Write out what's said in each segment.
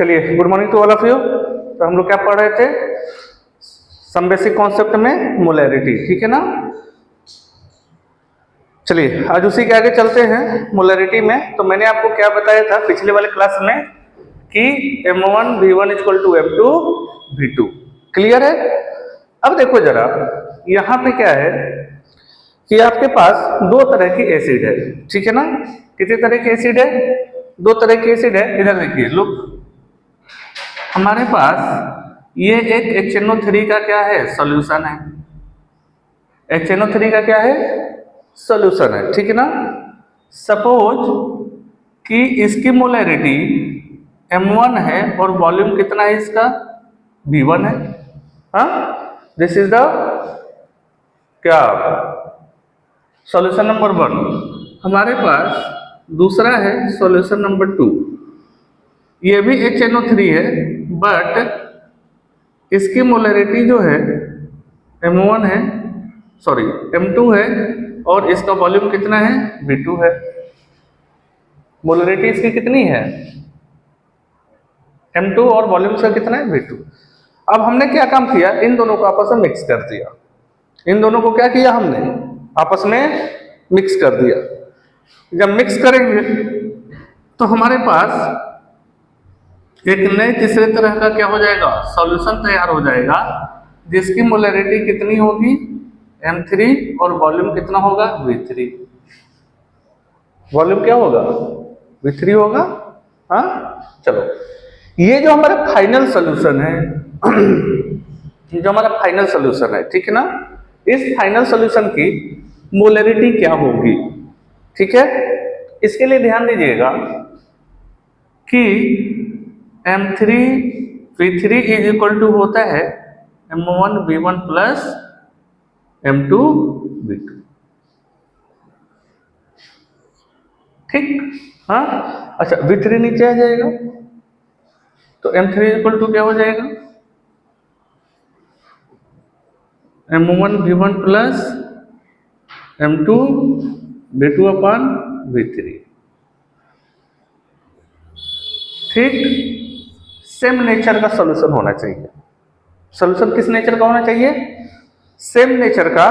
चलिए, good morning to all of you. तो हम लोग क्या पढ़ रहे थे, सम बेसिक कॉन्सेप्ट में मोलैरिटी, ठीक है ना। चलिए आज उसी के आगे चलते हैं मोलैरिटी में। तो मैंने आपको क्या बताया था पिछले वाले क्लास में कि M1 V1 equal to M2 V2, clear है। अब देखो जरा यहाँ पे क्या है कि आपके पास दो तरह की एसिड है, ठीक है ना। कितने तरह के एसिड है? दो तरह के एसिड है। इधर देखिए, लुक, हमारे पास ये एक HNO3 का क्या है, सॉल्यूशन है। HNO3 का क्या है, सॉल्यूशन है, ठीक है ना। सपोज कि इसकी मोलैरिटी M1 है और वॉल्यूम कितना है इसका, V1 है। हाँ, दिस इज द क्या, सॉल्यूशन नंबर 1। हमारे पास दूसरा है सॉल्यूशन नंबर 2। ये भी HNO3 है बट इसकी मोलैरिटी जो है M1 है, सॉरी M2 है, और इसका वॉल्यूम कितना है, V2 है। मोलैरिटी इसकी कितनी है, M2, और वॉल्यूम इसका कितना है, V2। अब हमने क्या काम किया, इन दोनों को आपस में मिक्स कर दिया। इन दोनों को क्या किया हमने, आपस में मिक्स कर दिया। जब मिक्स करेंगे तो हमारे पास एक नए तीसरे तरह का क्या हो जाएगा, सॉल्यूशन तैयार हो जाएगा, जिसकी मोलैरिटी कितनी होगी, M3, और वॉल्यूम कितना होगा, V3। वॉल्यूम क्या होगा, V3 होगा। हाँ, चलो, ये जो हमारा फाइनल सॉल्यूशन है ये जो हमारा फाइनल सॉल्यूशन है, ठीक है ना। इस फाइनल सॉल्यूशन की मोलैरिटी क्या होगी, ठीक है। इसके लिए ध्यान दीजिएगा कि M3 V3 is equal to होता है M1 V1 plus M2 V2, ठीक। हाँ, अच्छा, V3 नीचे आ जाएगा तो M3 इक्वल टू क्या हो जाएगा, M1 V1 plus M2 V2 अपन V3, ठीक। सेम नेचर का सॉल्यूशन होना चाहिए। सॉल्यूशन किस नेचर का होना चाहिए, सेम नेचर का,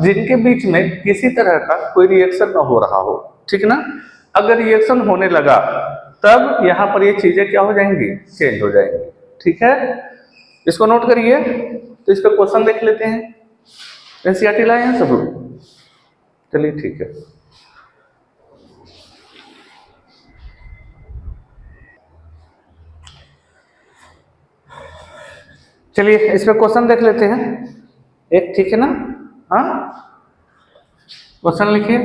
जिनके बीच में किसी तरह का कोई रिएक्शन ना हो रहा हो, ठीक ना। अगर रिएक्शन होने लगा तब यहां पर ये चीजें क्या हो जाएंगी, चेंज हो जाएंगी, ठीक है। इसको नोट करिए। तो इस पर क्वेश्चन देख लेते हैं। एनसीईआरटी लाए हैं सब लोग, चलिए ठीक है। चलिए इस पर क्वेश्चन देख लेते हैं एक, ठीक है ना। हाँ, क्वेश्चन लिखिए।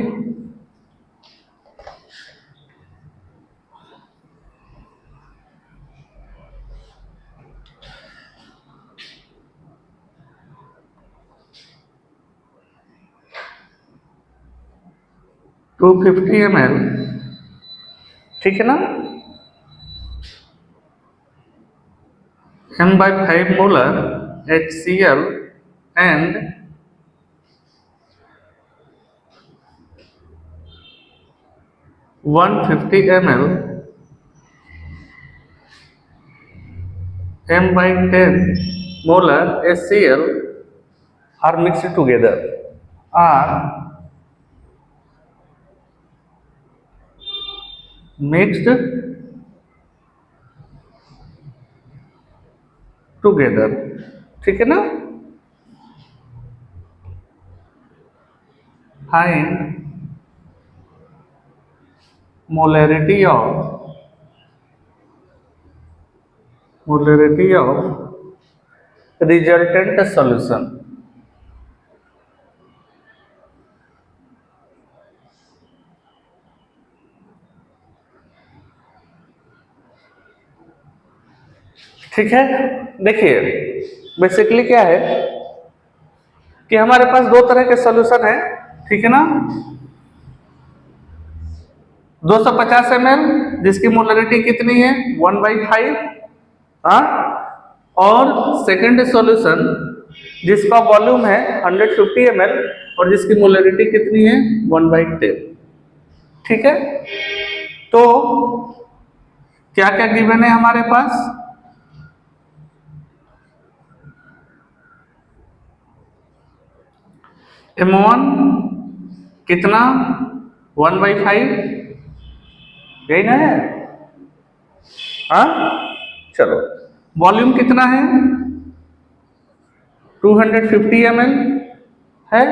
टू 250 ml, ठीक है ना। M/5 molar HCl and 150 ml M/10 molar HCl are mixed together, are mixed together, ठीक है ना। Find molarity of resultant solution, ठीक है। देखिए बेसिकली क्या है कि हमारे पास दो तरह के सॉल्यूशन है, ठीक है ना। 250 ml जिसकी मोलैरिटी कितनी है, 1/5। हाँ, और सेकंड सॉल्यूशन जिसका वॉल्यूम है 150 ml और जिसकी मोलैरिटी कितनी है, 1/10, ठीक है। तो क्या क्या गिवन है हमारे पास? M1 कितना 1/5, यही ना है? हाँ चलो, वॉल्यूम कितना है 250 ml है।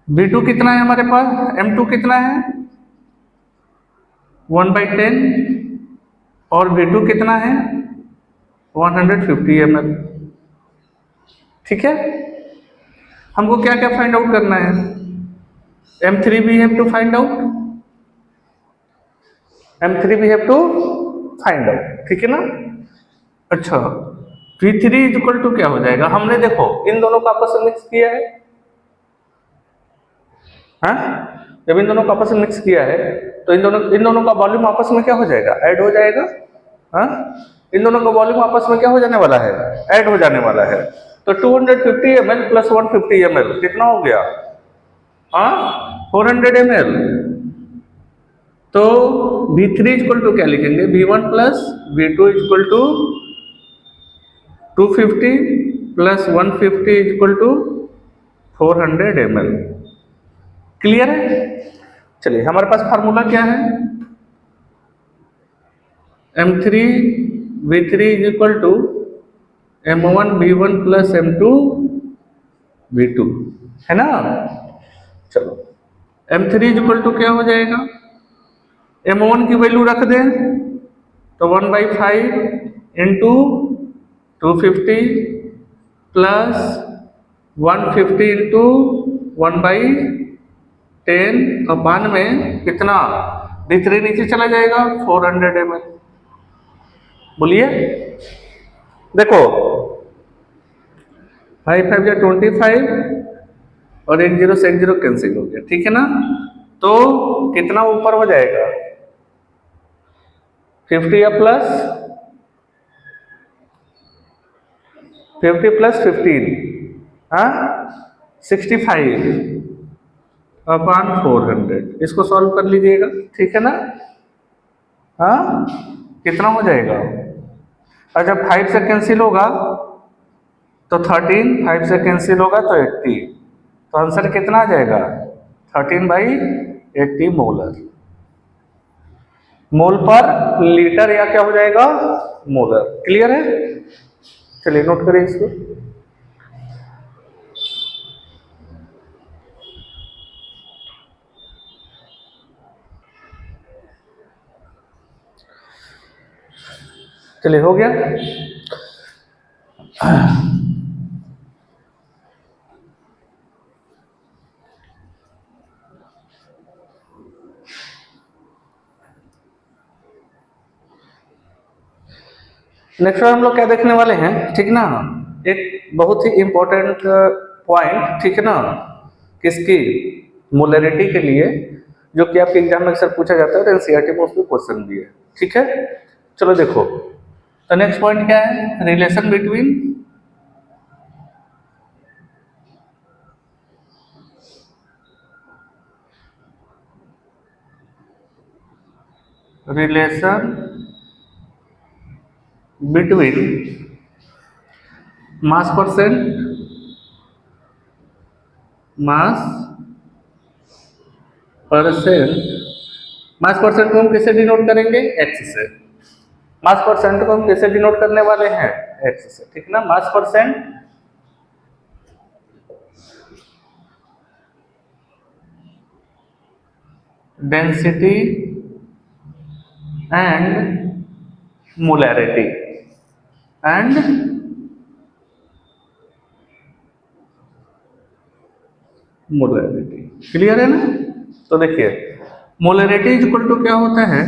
V2 कितना है हमारे पास? M2 कितना है 1/10 और V2 कितना है 150 ml। ठीक है, हमको क्या क्या फाइंड आउट करना है? M3 we have to find out, M3 we have to find out, ठीक है ना। अच्छा, V3 इज इक्वल टू क्या हो जाएगा? हमने देखो इन दोनों को आपस में मिक्स किया है, हाँ? जब इन दोनों को आपस में मिक्स किया है तो इन दोनों का वॉल्यूम आपस में क्या हो जाएगा? ऐड हो जाएगा, हाँ? इन दोनों का वॉल्यूम आपस में क्या हो जाने वाला है? ऐड हो जाने वाला है। तो 250 ml प्लस 150 ml कितना हो गया? हाँ 400 ml। तो V3 इक्वल टू क्या लिखेंगे? V1 plus V2 equal to 250 plus 150 equal to 400 ml। Clear है? चलिए, हमारे पास फार्मूला क्या है? M3 V3 is equal to M1 V1 plus M2 V2, है ना। चलो, M3 इज इक्वल टू क्या हो जाएगा? M1 की वैल्यू रख दें तो 1/5 इंटू 250 प्लस 150 इंटू 1/10 अपान में कितना? V3 नीचे चला जाएगा 400 ml। बोलिए, देखो 5 5 या 25 और 1 0 से 1 0 कैंसिल हो गया, ठीक है ना। तो कितना ऊपर हो जाएगा? 50 या प्लस 50 प्लस 15, हाँ 65 अपान 400। इसको सॉल्व कर लीजिएगा, ठीक है ना। हाँ कितना हो जाएगा? और जब 5 से कैंसिल होगा तो 13, 5 से कैंसिल होगा तो 80, तो आंसर कितना आ जाएगा? 13/80 मोलर। मोल पर लीटर या क्या हो जाएगा? मोलर। क्लियर है? चलिए नोट करें इसको। चलिए, हो गया। नेक्स्ट हम लोग क्या देखने वाले हैं, ठीक ना, एक बहुत ही इंपॉर्टेंट पॉइंट, ठीक है ना, किसकी? मोलरिटी के लिए, जो कि आपके एग्जाम में अक्सर पूछा जाता है और एनसीईआरटी में उसमें क्वेश्चन भी है, ठीक है। चलो देखो, तो नेक्स्ट पॉइंट क्या है? रिलेशन बिटवीन मास परसेंट को हम कैसे डिनोट करेंगे? एक्स से। मास परसेंट को हम कैसे डिनोट करने वाले हैं? एक्स से, ठीक ना। मास percent density and molarity clear है ना। तो देखिए, मोलैरिटी इक्वल टू क्या होता है?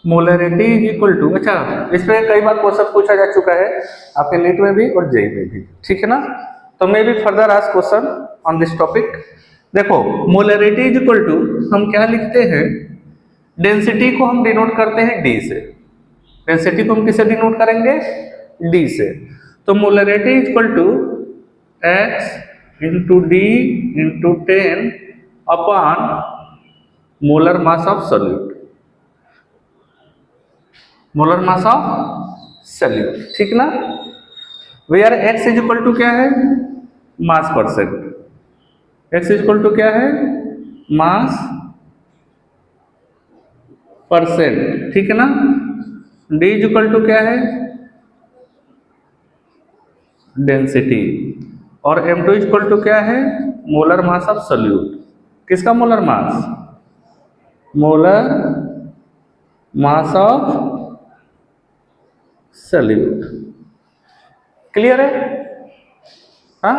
मोलैरिटी इज इक्वल टू, अच्छा इस पे कई बार क्वेश्चन पूछा जा चुका है आपके नीट में भी और जेईई में भी, ठीक है ना। तो may be further ask question on this topic. देखो, मोलैरिटी इज इक्वल टू हम क्या लिखते हैं? डेंसिटी को हम डिनोट करते हैं डी से। डेंसिटी को हम किससे डिनोट करेंगे? डी से। तो molarity is equal to x into D into 10 upon molar mass of solute, molar mass of solute, ठीक ना। Where x is equal to क्या है, mass percent, x is equal to क्या है, मास परसेंट, ठीक है ना। d इज इक्वल टू क्या है, डेंसिटी, और m2 इज इक्वल टू क्या है, मोलर मास ऑफ सॉल्यूट। किसका molar mass, molar mass of solute. Clear है, हाँ।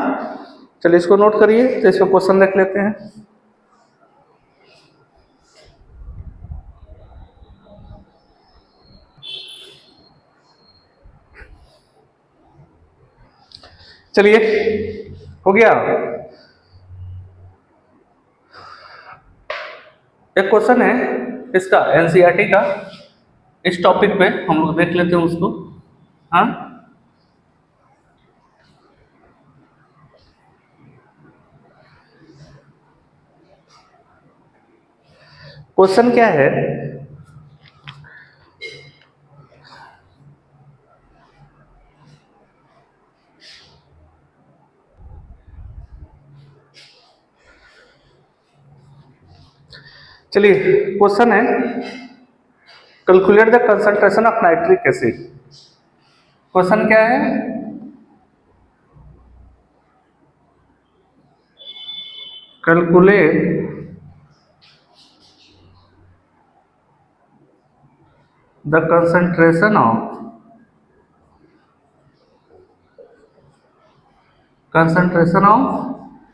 चलिए इसको नोट करिए, तो इसको क्वेश्चन देख लेते हैं। चलिए हो गया। एक क्वेश्चन है इसका एनसीईआरटी का, इस टॉपिक पे हम लोग देख लेते हैं उसको, हाँ। क्वेश्चन क्या है, चलिए क्वेश्चन है, calculate the concentration of nitric acid. Question क्या है, calculate the concentration of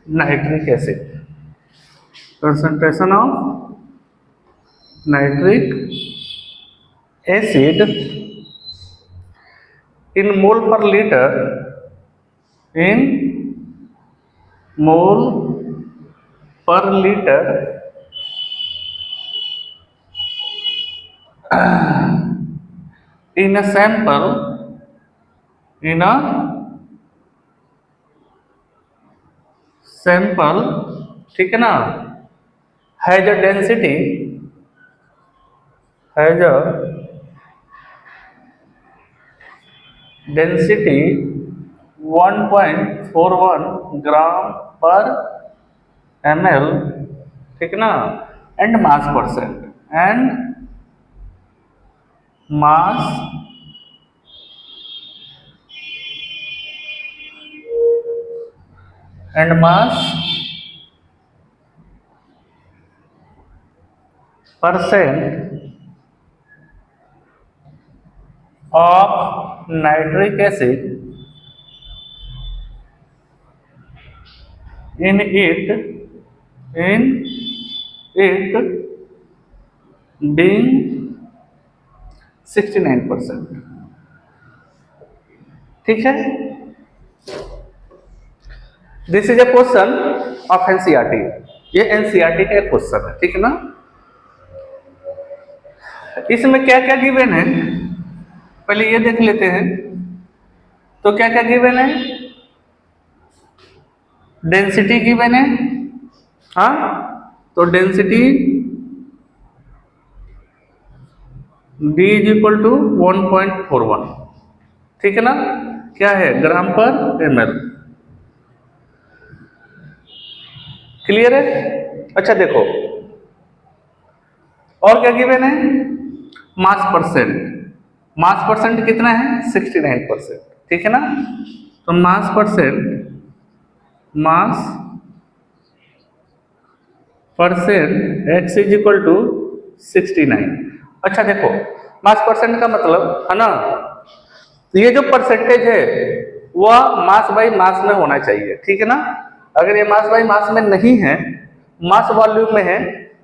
nitric acid, concentration of nitric acid in mole per liter, in mole per liter in a sample, in a sample, ठीक है ना, has a density, has a density 1.41 ग्राम पर ml, ठीक ना, and mass percent, and mass percent of nitric acid in it being 69%, ठीक है। This is a question of NCERT, ये NCERT का एक क्वेश्चन है, ठीक है ना। इसमें क्या क्या गिवन है पहले ये देख लेते हैं। तो क्या क्या गिवन है, डेंसिटी गिवन है, हाँ। तो density D is equal to 1.41, ठीक है ना, क्या है, ग्राम पर ml। क्लियर है, अच्छा देखो और क्या गिवन है, मास परसेंट, मास परसेंट कितना है, 69%, ठीक है ना। तो mass percent x is equal to 69। अच्छा देखो, मास परसेंट का मतलब है ना, ये जो परसेंटेज है वह मास बाई मास में होना चाहिए, ठीक है ना। अगर ये मास बाई मास में नहीं है, मास वॉल्यूम में है,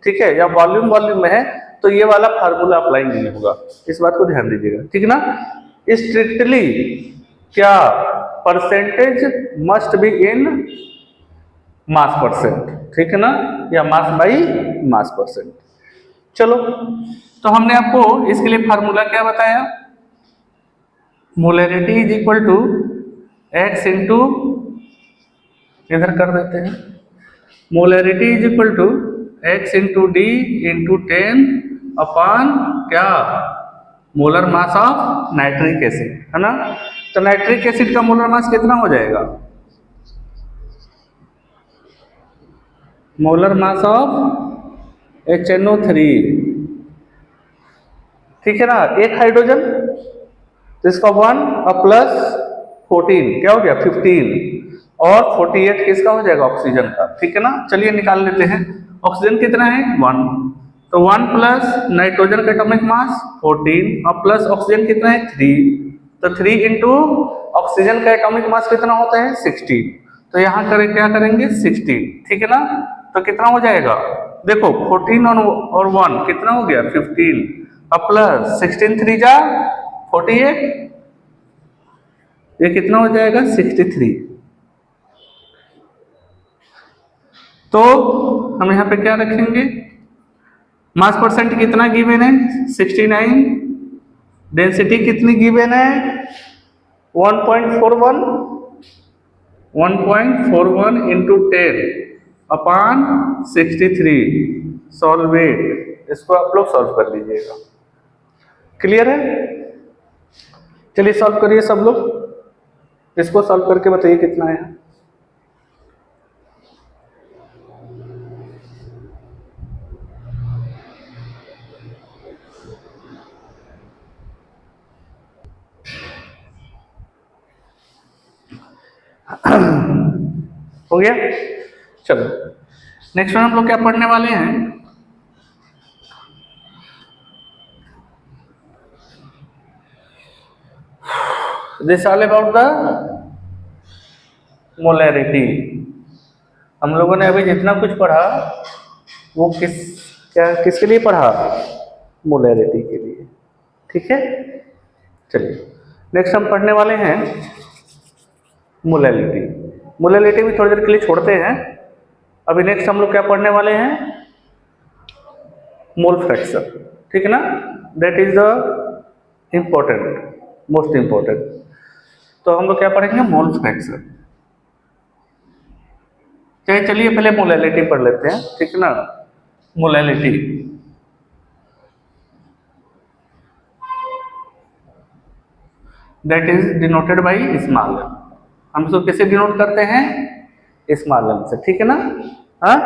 ठीक है, या वॉल्यूम में है, तो ये वाला फार्मूला अप्लाई नहीं होगा, इस बात को ध्यान दीजिएगा, ठीक ना। स्ट्रिक्टली क्या, percentage must be in mass percent, ठीक है ना, या मास बाई मास परसेंट। चलो, तो हमने आपको इसके लिए फार्मूला क्या बताया, molarity is equal to x into, इधर कर देते हैं, molarity is equal to x into D into 10 upon क्या, molar mass of nitric acid, है ना। तो नाइट्रिक एसिड का मोलर मास कितना हो जाएगा, मोलर मास ऑफ HNO3, ठीक है ना। एक हाइड्रोजन, तो इसका 1 और प्लस 14 क्या हो गया 15, और 48 किसका हो जाएगा, ऑक्सीजन का, ठीक है ना। चलिए निकाल लेते हैं। ऑक्सीजन कितना है 1, तो 1 प्लस नाइट्रोजन का एटॉमिक मास 14 और प्लस ऑक्सीजन कितना है 3, तो 3 इंटू ऑक्सीजन का एटॉमिक मास कितना होता है 16, तो यहाँ करें क्या करेंगे 16, ठीक है ना। तो कितना हो जाएगा, देखो 14 और 1 कितना हो गया 15 और प्लस 16 3 जा 48, ये कितना हो जाएगा 63। तो हम यहाँ पे क्या रखेंगे, मास परसेंट कितना गिवन है 69, डेंसिटी कितनी गिवन है 1.41, 1.41 इंटू 10 अपॉन 63 सॉल्वेट, इसको आप लोग सॉल्व कर लीजिएगा। क्लियर है, चलिए सॉल्व करिए सब लोग, इसको सॉल्व करके बताइए कितना है। हो गया, चलो नेक्स्ट वन हम लोग क्या पढ़ने वाले हैं, this all about the molarity. हम लोगों ने अभी जितना कुछ पढ़ा वो किसके लिए पढ़ा, मोलैरिटी के लिए, ठीक है। चलिए नेक्स्ट हम पढ़ने वाले हैं मोलैलिटी। मोलैलिटी भी थोड़ी देर के लिए छोड़ते हैं, अभी नेक्स्ट हम लोग क्या पढ़ने वाले हैं, मोल फ्रैक्शन, ठीक है ना। That is the important, most important. तो हम लोग क्या पढ़ेंगे, मोल फ्रैक्शन। चलिए पहले मोलैलिटी पढ़ लेते हैं, ठीक है ना। Molality, that is denoted by small m. हम इसको कैसे डिनोट करते हैं, स्मॉल एम से, ठीक है ना। हाँ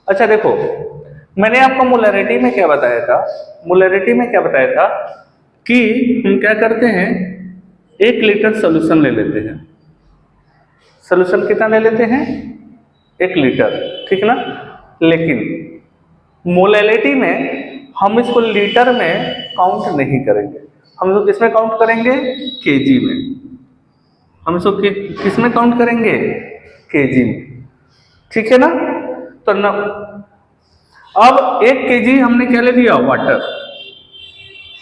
अच्छा देखो, मैंने आपको मोलैरिटी में क्या बताया था, मोलैरिटी में क्या बताया था कि हम क्या करते हैं, 1 लीटर सोल्यूशन ले लेते हैं। सोल्यूशन कितना ले लेते हैं, 1 लीटर, ठीक है ना। लेकिन मोलैलिटी में हम इसको लीटर में काउंट नहीं करेंगे, हम इसको किस में काउंट करेंगे, केजी में। हम इसको किस में काउंट करेंगे, केजी में, ठीक है ना। तो न अब 1 केजी हमने क्या ले लिया, वाटर,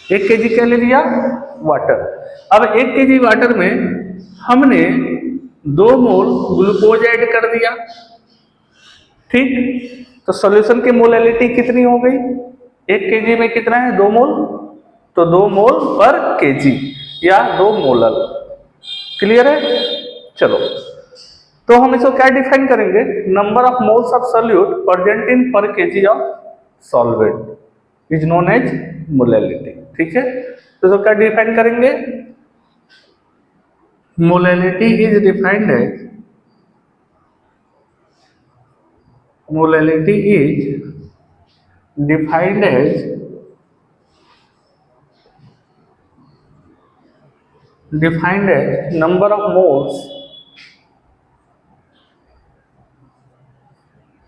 1 केजी क्या ले लिया, वाटर। अब 1 केजी वाटर में हमने 2 मोल ग्लूकोज ऐड कर दिया, ठीक। तो सॉल्यूशन की मोलैलिटी कितनी हो गई, 1 केजी में कितना है 2 मोल, तो 2 मोल पर केजी या 2 मोलर। क्लियर है, चलो तो हम इसको क्या डिफाइन करेंगे, number of moles of solute present in per KG of solvent is known as molality, ठीक है। तो इसको क्या डिफाइन करेंगे, molality is defined as, molality is defined as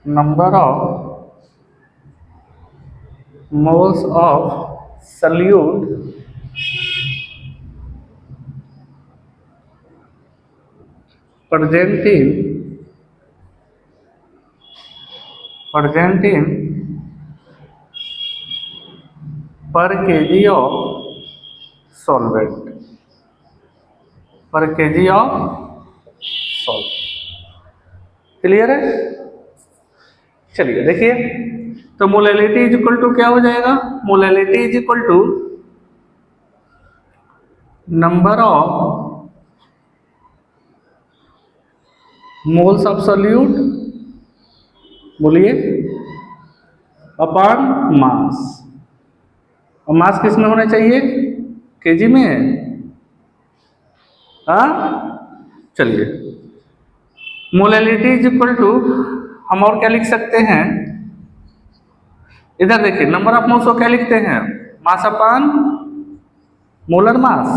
number of moles of solute present in per kg of solvent, पर KG of salt. Clear है, चलिए देखिए, तो मोलैलिटी इज इक्वल टू क्या हो जाएगा, molality is equal to number of moles of solute बोलिए, upon mass. और मास किस में होना चाहिए, केजी में। हाँ, चलिए, मोलैलिटी इज इक्वल टू, हम और क्या लिख सकते हैं, इधर देखिए, नंबर ऑफ मोल्स को क्या लिखते हैं, मास अपॉन मोलर मास,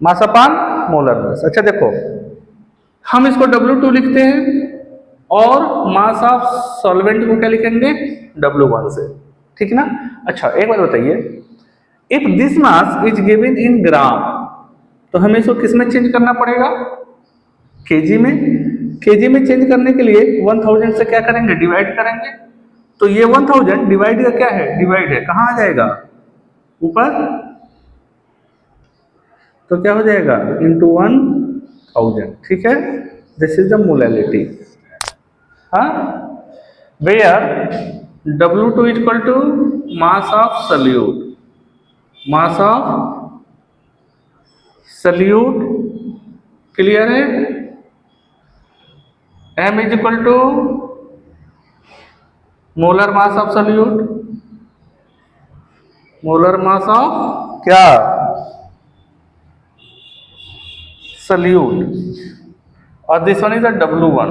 मास अपॉन मोलर मास। अच्छा देखो, हम इसको W2 लिखते हैं और मास ऑफ सॉल्वेंट को क्या लिखेंगे, W1 से, ठीक है ना। अच्छा एक बात बताइए, if this mass is given in gram, तो हमें इसको किस में चेंज करना पड़ेगा, केजी में। केजी में चेंज करने के लिए 1000 से क्या करेंगे, डिवाइड करेंगे। तो ये 1000 डिवाइड का क्या है, डिवाइड है, कहाँ आ जाएगा, ऊपर, तो क्या हो जाएगा, इंटू 1000, ठीक है। दिस इज द मोलैलिटी, हाँ, where W2 equal to mass of solute, mass of solute, clear है। M is equal to molar mass of solute, molar mass of क्या, सल्यूट, और this one is the W1।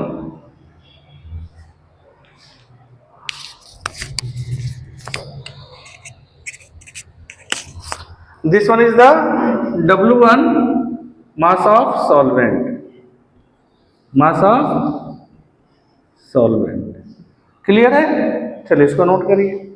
This one is the W1 mass of solvent, mass of solvent, clear है। चलिए इसको note करिए।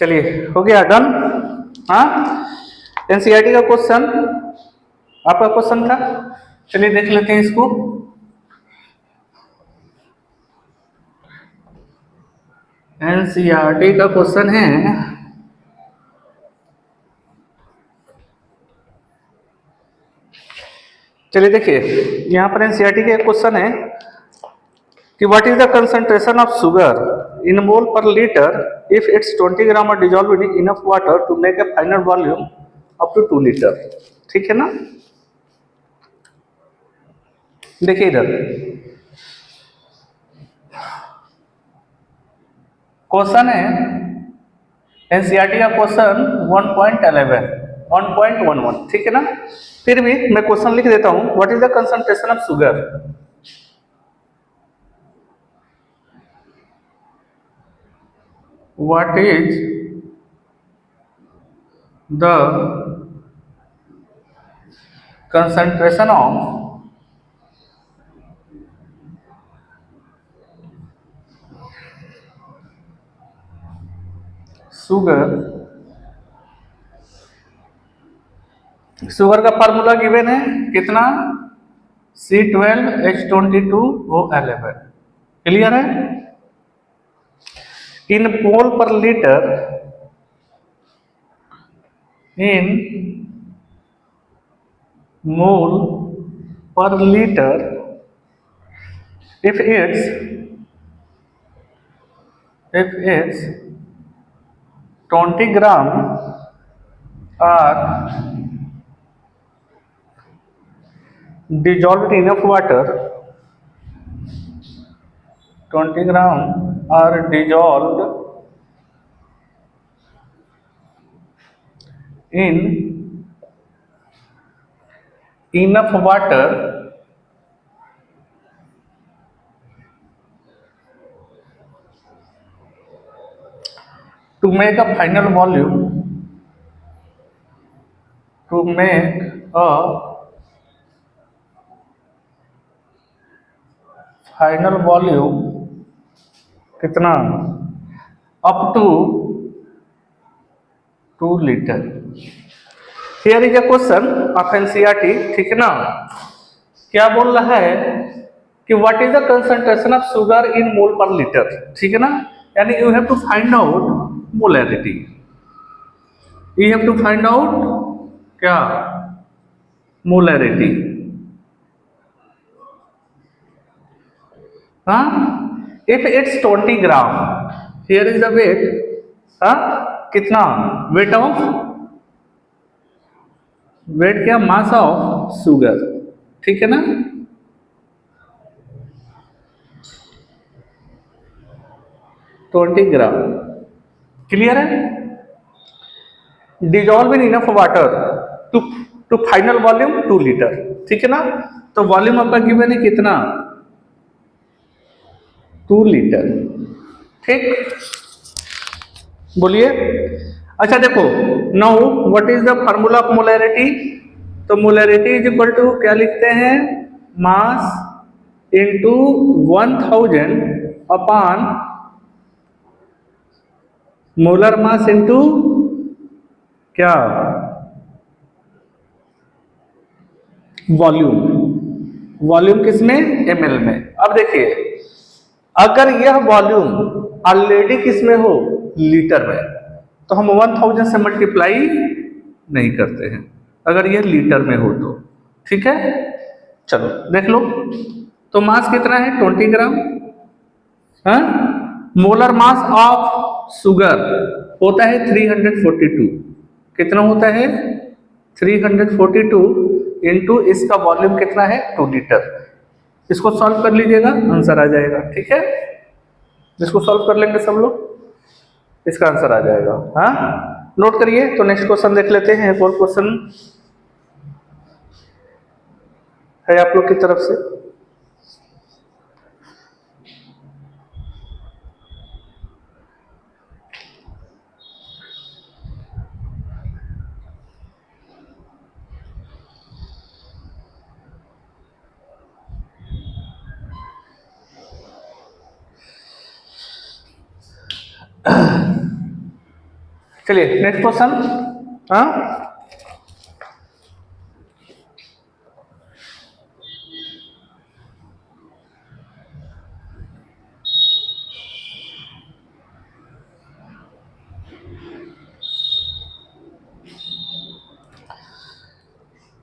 चलिए हो गया, डन। हाँ, एनसीईआरटी का क्वेश्चन, आपका क्वेश्चन था, चलिए देख लेते हैं इसको। एनसीईआरटी का क्वेश्चन है, चलिए देखिए, यहां पर एनसीईआरटी का क्वेश्चन है कि what is the concentration of sugar in mole per litre if it's 20 gram और dissolve in enough water to make a final volume up to 2 litre, ठीक है ना। देखिए इधर क्वेश्चन है, एनसीईआरटी का क्वेश्चन 1.11, ठीक है ना। फिर भी मैं क्वेश्चन लिख देता हूं, what is the concentration of sugar, what is the concentration of sugar, sugar का फार्मूला गिवन है कितना, C12H22O11, क्लियर है। इन mole per litre, in mole per litre if it's 20 gram are dissolved in enough water, 20 gram are dissolved in enough water to make a final volume, to make a final volume कितना, up to 2 litre. Here is a question of NCERT, ठीक है ना। क्या बोल रहा है कि what is the concentration of sugar in mole per litre, ठीक है ना। यानी you have to find out molarity, you have to find out क्या, मोलैरिटी। हाँ, if it's 20 gram, here is the weight, कितना वेट ऑफ, वेट क्या, mass of sugar, ठीक है ना। ट्वेंटी ग्राम, क्लियर है। Dissolve in enough water to to final volume 2 litre, ठीक है ना। तो वॉल्यूम आपका गिवन है कितना, 2 लीटर, ठीक, बोलिए। अच्छा देखो, now what is the formula of molarity, तो मोलैरिटी इज इक्वल टू क्या लिखते हैं, mass into 1000 upon molar mass into क्या, वॉल्यूम, वॉल्यूम किसमें, ml में। अब देखिए, अगर यह वॉल्यूम ऑलरेडी किसमें हो, लीटर में, तो हम 1000 से मल्टीप्लाई नहीं करते हैं, अगर यह लीटर में हो तो, ठीक है। चलो देख लो, तो मास कितना है, 20 ग्राम, मोलर मास ऑफ शुगर होता है 342, कितना होता है, 342 इंटू इसका वॉल्यूम कितना है, 2 लीटर। इसको सॉल्व कर लीजिएगा, आंसर आ जाएगा, ठीक है। इसको सॉल्व कर लेंगे सब लोग, इसका आंसर आ जाएगा, नोट करिए। तो नेक्स्ट क्वेश्चन देख लेते हैं, एक और क्वेश्चन है आप लोग की तरफ से। चलिए नेक्स्ट क्वेश्चन,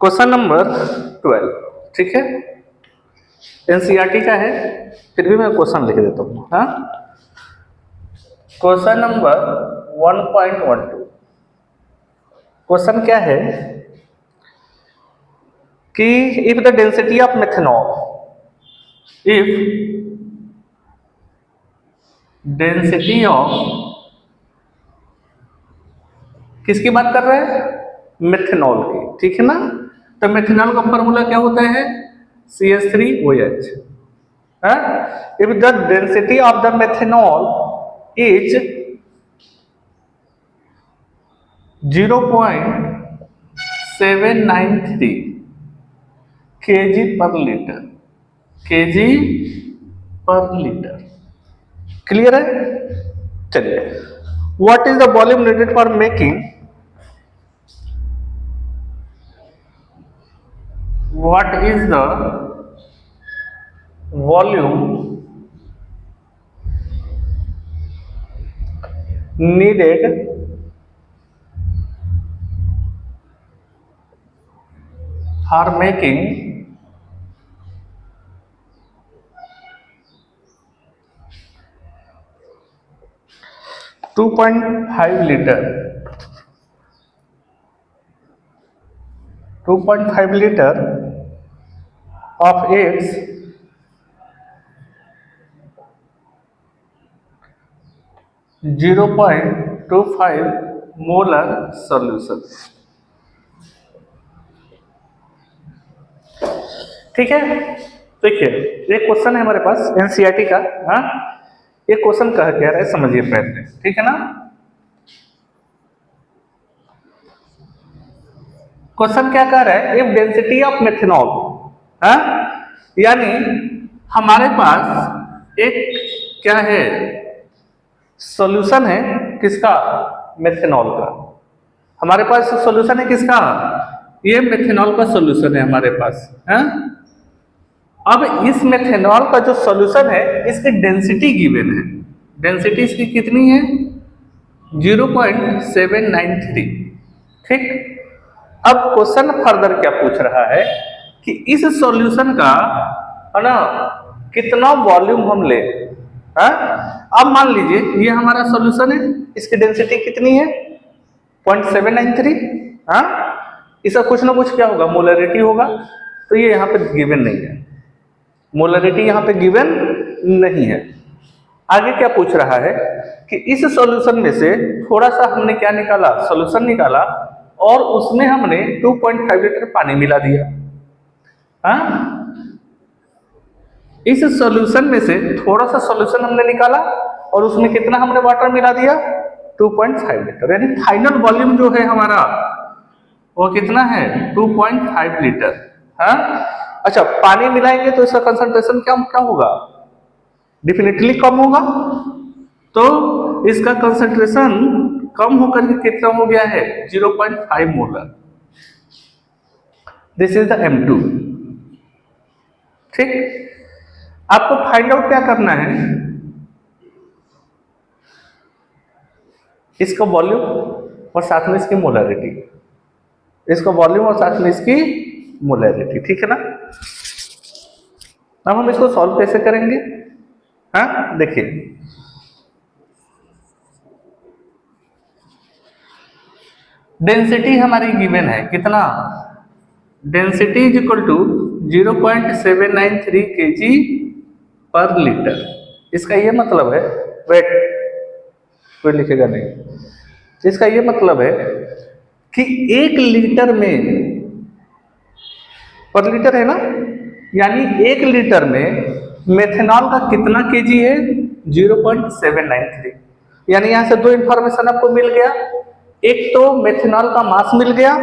क्वेश्चन नंबर 12, ठीक है। एनसीईआरटी का है, फिर भी मैं क्वेश्चन लिख देता हूँ, क्वेश्चन नंबर 1.12। क्वेश्चन क्या है कि if the density of methanol, if density of, किसकी बात कर रहे हैं, मेथनॉल की, ठीक है ना। तो मेथनॉल का फॉर्मूला क्या होता है, CH3OH। If the density of the methanol is 0.793 kg per litre, kg per litre, clear है। चलिए, what is the volume needed for making, what is the volume needed for making 2.5 liter 2.5 liter of its 0.25 molar solution, ठीक है। देखिए, एक question है हमारे पास NCERT का, ये क्वेश्चन कह क्या रहा है समझिए पहले, ठीक है ना। क्वेश्चन क्या कह रहा है, इफ डेंसिटी ऑफ मेथनॉल, यानी हमारे पास एक क्या है, सॉल्यूशन है, किसका, मेथनॉल का। हमारे पास सॉल्यूशन है किसका, ये मेथनॉल का सॉल्यूशन है हमारे पास, अब इस मेथनॉल का जो सॉल्यूशन है, इसकी डेंसिटी गिवन है, डेंसिटी इसकी कितनी है, 0.793, ठीक। अब क्वेश्चन फर्दर क्या पूछ रहा है कि इस सॉल्यूशन का, है ना, कितना वॉल्यूम हम ले, हाँ, अब मान लीजिए ये हमारा सॉल्यूशन है, इसकी डेंसिटी कितनी है 0.793। हाँ, इसका कुछ ना कुछ क्या होगा, मोलरिटी होगा, तो ये यहाँ पे गिवन नहीं है, मोलरिटी यहाँ पे गिवन नहीं है। आगे क्या पूछ रहा है कि इस सॉल्यूशन में से थोड़ा सा हमने क्या निकाला, सॉल्यूशन निकाला, और उसमें हमने 2.5 लीटर पानी मिला दिया। हाँ, इस सॉल्यूशन में से थोड़ा सा सॉल्यूशन हमने निकाला और उसमें कितना हमने वाटर मिला दिया 2.5 लीटर, यानी फाइनल वॉल्यूम जो है हमारा वो कितना है 2.5 लीटर। हाँ, अच्छा, पानी मिलाएंगे तो इसका कंसंट्रेशन क्या क्या होगा, डेफिनेटली कम होगा, तो इसका कंसंट्रेशन कम होकर के कितना हो गया है 0.5 molar. This is the M2। ठीक, आपको फाइंड आउट क्या करना है, इसका वॉल्यूम और साथ में इसकी मोलरिटी, इसका वॉल्यूम और साथ में इसकी मोलरिटी। ठीक है ना। अब हम इसको सॉल्व कैसे करेंगे। हाँ, देखिए, डेंसिटी हमारी गिवन है कितना, density is equal to 0.793 kg per litre. इसका ये मतलब है, वेट कोई लिखेगा नहीं, इसका ये मतलब है कि 1 लीटर में, पर लीटर है ना, यानी 1 लीटर में मेथनॉल का कितना केजी है 0.793। यानी यहां से दो इंफॉर्मेशन आपको मिल गया, एक तो मेथनॉल का मास मिल गया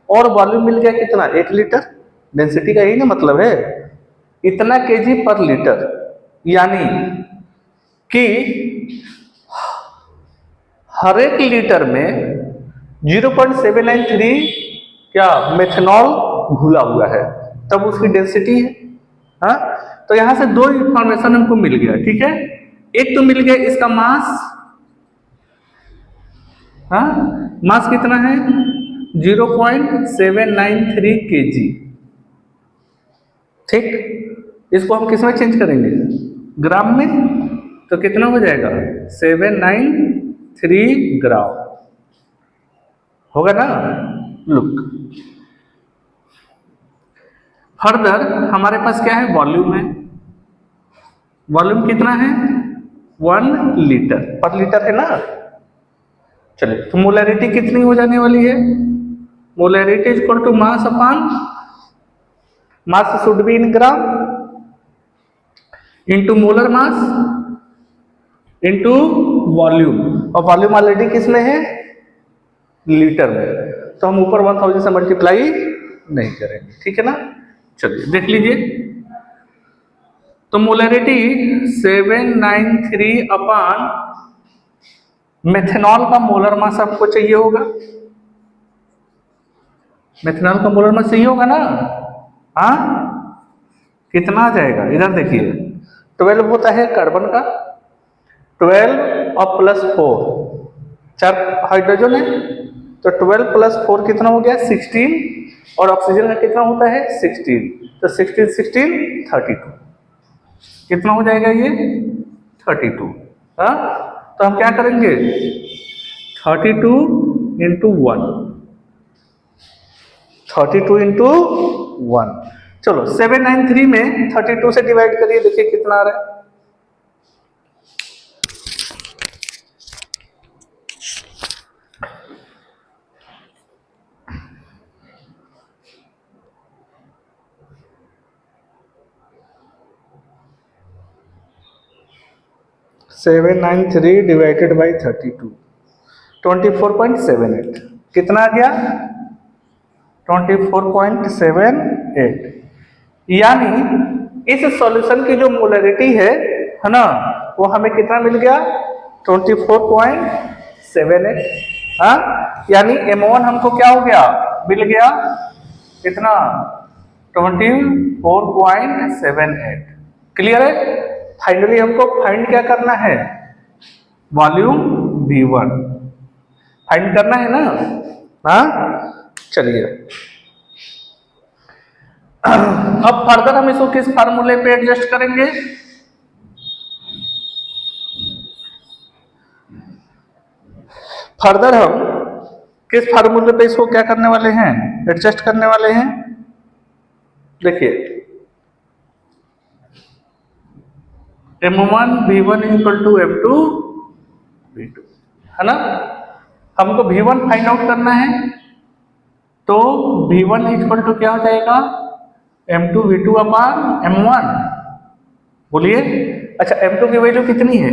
और वॉल्यूम मिल गया कितना 1 लीटर। डेंसिटी का यही ना मतलब है, इतना केजी पर लीटर, यानी कि हर एक लीटर में 0.793 क्या मेथनॉल घुला हुआ है, तब उसकी डेंसिटी है। हाँ, तो यहां से दो इंफॉर्मेशन हमको मिल गया। ठीक है, एक तो मिल गया इसका मास, हाँ, मास कितना है 0.793 kg। ठीक, इसको हम किस में चेंज करेंगे, ग्राम में, तो कितना हो जाएगा 793 ग्राम होगा ना। लुक, फर्दर हमारे पास क्या है, वॉल्यूम है, वॉल्यूम कितना है 1 लीटर पर लीटर है ना। चलिए, तो मोलरिटी कितनी हो जाने वाली है, molarity is equal to mass upon, mass should be in gram, into molar mass into volume, और वॉल्यूम ऑलरेडी किस में है लीटर में, तो हम ऊपर 1000 से मल्टीप्लाई नहीं करेंगे। ठीक है ना। चलिए देख लीजिए, तो मोलरिटी 793 अपॉन मेथनॉल का मोलर मास आपको चाहिए होगा, मेथनॉल का मोलर मास चाहिए होगा ना। हाँ, कितना आ जाएगा, इधर देखिए 12 होता है कार्बन का, 12 और प्लस 4, 4 हाइड्रोजन है, तो 12 प्लस 4 कितना हो गया 16, और ऑक्सीजन का कितना होता है 16, तो 16 16 32, कितना हो जाएगा ये 32। हाँ, तो हम क्या करेंगे 32 इंटू 1, 32 इंटू 1। चलो 793 में 32 से डिवाइड करिए, देखिए कितना आ रहा है, सेवन 993 डिवाइडेड बाई 32, 24.78, कितना आ गया 24.78। यानी इस सॉल्यूशन की जो मोलरिटी है ना, वो हमें कितना मिल गया 24.78। हाँ, यानी M1 हमको क्या हो गया, मिल गया कितना 24.78। क्लियर है। फाइनली हमको फाइंड क्या करना है, वॉल्यूम V1 फाइंड करना है ना। हाँ, चलिए अब फर्दर हम इसको किस फार्मूले पे एडजस्ट करेंगे, फर्दर हम किस फार्मूले पे इसको क्या करने वाले हैं, एडजस्ट करने वाले हैं। देखिए M1 V1 equal to M2 V2 है ना। हमको V1 फाइंड आउट करना है, तो V1 इक्वल टू क्या हो जाएगा, M2 V2 अपान M1। बोलिए, अच्छा M2 की वैल्यू कितनी है,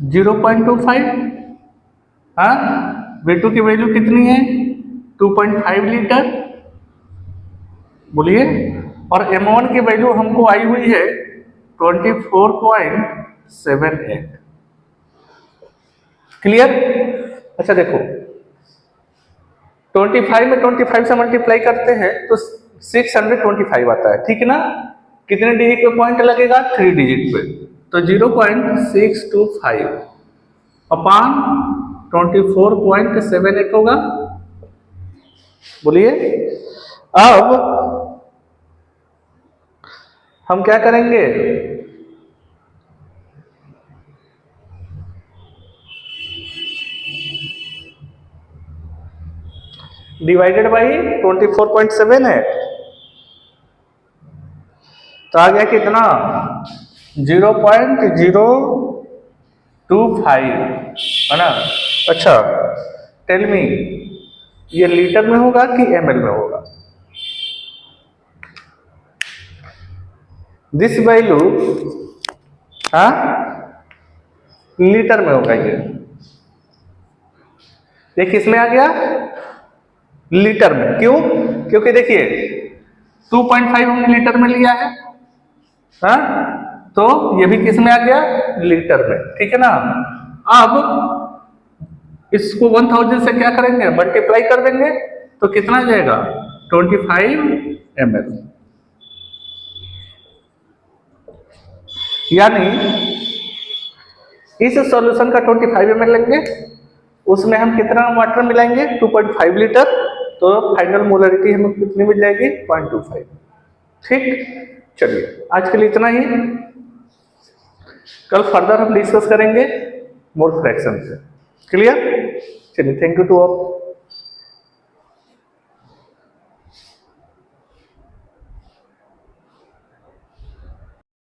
0.25। हाँ, V2 की वैल्यू कितनी है, 2.5 लीटर। बोलिए, और M1 की वैल्यू हमको आई हुई है 24.78। क्लियर। अच्छा देखो, 25 में 25 से मल्टीप्लाई करते हैं तो 625 आता है, ठीक है ना। कितने डिजिट पे पॉइंट लगेगा, 3 डिजिट पे, तो 0.625 अपान 24.78 होगा। बोलिए, अब हम क्या करेंगे, डिवाइडेड बाई 24.78, तो आ गया कितना, 0.025 है ना। अच्छा टेल मी, ये लीटर में होगा कि ml में होगा। दिस वैल्यू लीटर में होगा। ये किस में आ गया, लीटर में। क्यों, क्योंकि देखिए 2.5 हमने लीटर में लिया है, हाँ, तो ये भी किस में आ गया, लीटर में, ठीक है ना। अब इसको 1000 से क्या करेंगे, मल्टीप्लाई कर देंगे, तो कितना आ जाएगा, 25 ml। यानी इस सॉल्यूशन का 25 ml लेंगे, उसमें हम कितना वाटर मिलाएंगे, 2.5 लीटर, तो फाइनल मोलरिटी हमें कितनी मिल जाएगी, 0.25। ठीक, चलिए आज के लिए इतना ही, कल फर्दर हम डिस्कस करेंगे मोल फ्रैक्शन से। क्लियर, चलिए, थैंक यू टू ऑल।